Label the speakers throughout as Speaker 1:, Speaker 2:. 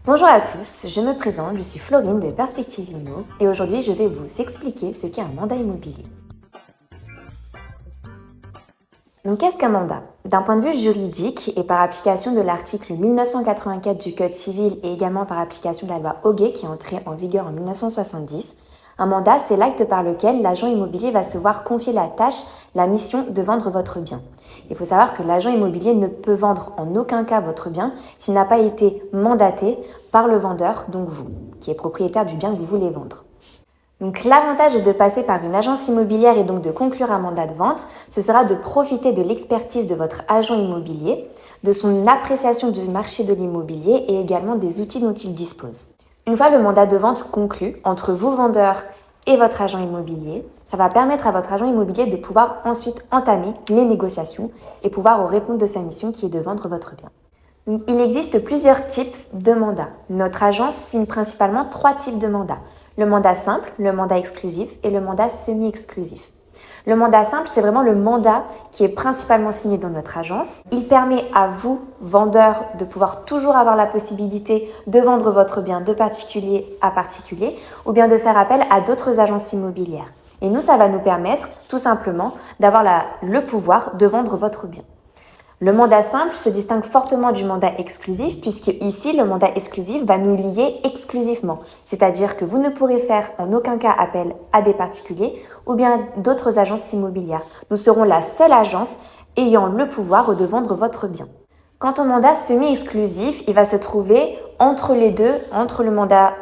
Speaker 1: Bonjour à tous, je me présente, je suis Florine de Perspective Immo et aujourd'hui je vais vous expliquer ce qu'est un mandat immobilier. Donc qu'est-ce qu'un mandat? D'un point de vue juridique et par application de l'article 1984 du Code civil et également par application de la loi Hoguet qui est entrée en vigueur en 1970, un mandat c'est l'acte par lequel l'agent immobilier va se voir confier la tâche, la mission de vendre votre bien. Il faut savoir que l'agent immobilier ne peut vendre en aucun cas votre bien s'il n'a pas été mandaté par le vendeur, donc vous, qui est propriétaire du bien que vous voulez vendre. Donc l'avantage de passer par une agence immobilière et donc de conclure un mandat de vente, ce sera de profiter de l'expertise de votre agent immobilier, de son appréciation du marché de l'immobilier et également des outils dont il dispose. Une fois le mandat de vente conclu entre vous vendeur et votre agent immobilier, ça va permettre à votre agent immobilier de pouvoir ensuite entamer les négociations et pouvoir répondre de sa mission qui est de vendre votre bien. Donc, il existe plusieurs types de mandats. Notre agence signe principalement 3 types de mandats. Le mandat simple, le mandat exclusif et le mandat semi-exclusif. Le mandat simple, c'est vraiment le mandat qui est principalement signé dans notre agence. Il permet à vous, vendeurs, de pouvoir toujours avoir la possibilité de vendre votre bien de particulier à particulier ou bien de faire appel à d'autres agences immobilières. Et nous, ça va nous permettre tout simplement d'avoir le pouvoir de vendre votre bien. Le mandat simple se distingue fortement du mandat exclusif puisque ici, le mandat exclusif va nous lier exclusivement. C'est-à-dire que vous ne pourrez faire en aucun cas appel à des particuliers ou bien d'autres agences immobilières. Nous serons la seule agence ayant le pouvoir de vendre votre bien. Quant au mandat semi-exclusif, il va se trouver entre les deux, entre le mandat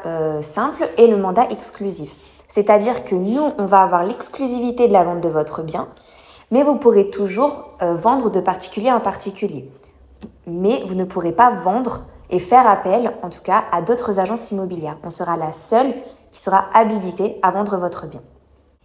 Speaker 1: simple et le mandat exclusif. C'est-à-dire que nous, on va avoir l'exclusivité de la vente de votre bien, mais vous pourrez toujours vendre de particulier en particulier. Mais vous ne pourrez pas vendre et faire appel, en tout cas, à d'autres agences immobilières. On sera la seule qui sera habilitée à vendre votre bien.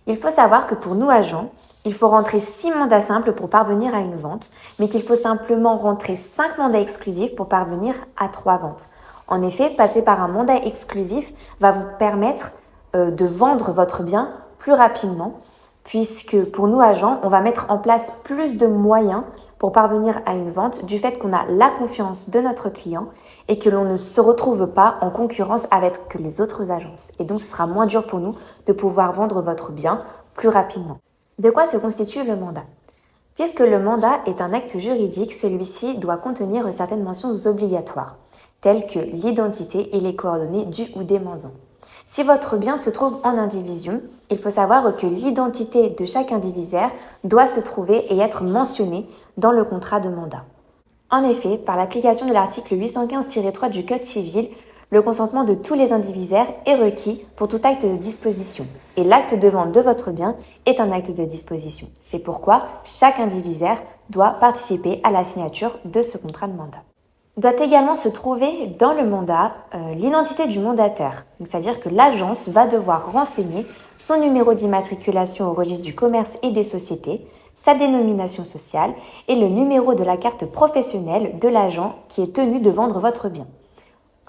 Speaker 1: Il faut savoir que pour nous, agents, il faut rentrer 6 mandats simples pour parvenir à une vente, mais qu'il faut simplement rentrer 5 mandats exclusifs pour parvenir à 3 ventes. En effet, passer par un mandat exclusif va vous permettre de vendre votre bien plus rapidement, puisque pour nous, agents, on va mettre en place plus de moyens pour parvenir à une vente du fait qu'on a la confiance de notre client et que l'on ne se retrouve pas en concurrence avec les autres agences. Et donc, ce sera moins dur pour nous de pouvoir vendre votre bien plus rapidement. De quoi se constitue le mandat? Puisque le mandat est un acte juridique, celui-ci doit contenir certaines mentions obligatoires, telles que l'identité et les coordonnées du ou des mandants. Si votre bien se trouve en indivision, il faut savoir que l'identité de chaque indivisaire doit se trouver et être mentionnée dans le contrat de mandat. En effet, par l'application de l'article 815-3 du Code civil, le consentement de tous les indivisaires est requis pour tout acte de disposition. Et l'acte de vente de votre bien est un acte de disposition. C'est pourquoi chaque indivisaire doit participer à la signature de ce contrat de mandat. Doit également se trouver dans le mandat l'identité du mandataire. C'est-à-dire que l'agence va devoir renseigner son numéro d'immatriculation au registre du commerce et des sociétés, sa dénomination sociale et le numéro de la carte professionnelle de l'agent qui est tenu de vendre votre bien.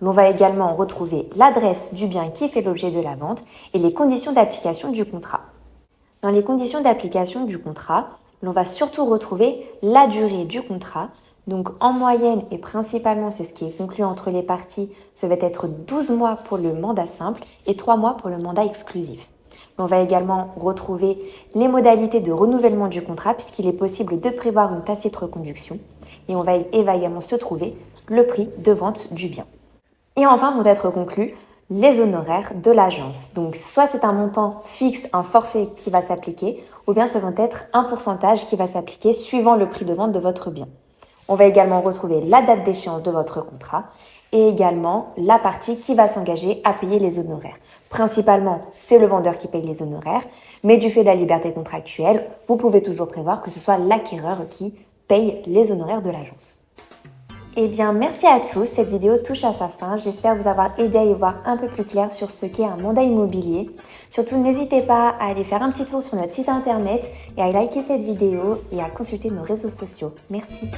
Speaker 1: L'on va également retrouver l'adresse du bien qui fait l'objet de la vente et les conditions d'application du contrat. Dans les conditions d'application du contrat, l'on va surtout retrouver la durée du contrat. Donc en moyenne et principalement, c'est ce qui est conclu entre les parties, ça va être 12 mois pour le mandat simple et 3 mois pour le mandat exclusif. On va également retrouver les modalités de renouvellement du contrat puisqu'il est possible de prévoir une tacite reconduction et va également se trouver le prix de vente du bien. Et enfin vont être conclus les honoraires de l'agence. Donc soit c'est un montant fixe, un forfait qui va s'appliquer ou bien ce vont être un pourcentage qui va s'appliquer suivant le prix de vente de votre bien. On va également retrouver la date d'échéance de votre contrat et également la partie qui va s'engager à payer les honoraires. Principalement, c'est le vendeur qui paye les honoraires, mais du fait de la liberté contractuelle, vous pouvez toujours prévoir que ce soit l'acquéreur qui paye les honoraires de l'agence. Eh bien, merci à tous. Cette vidéo touche à sa fin. J'espère vous avoir aidé à y voir un peu plus clair sur ce qu'est un mandat immobilier. Surtout, n'hésitez pas à aller faire un petit tour sur notre site internet et à liker cette vidéo et à consulter nos réseaux sociaux. Merci.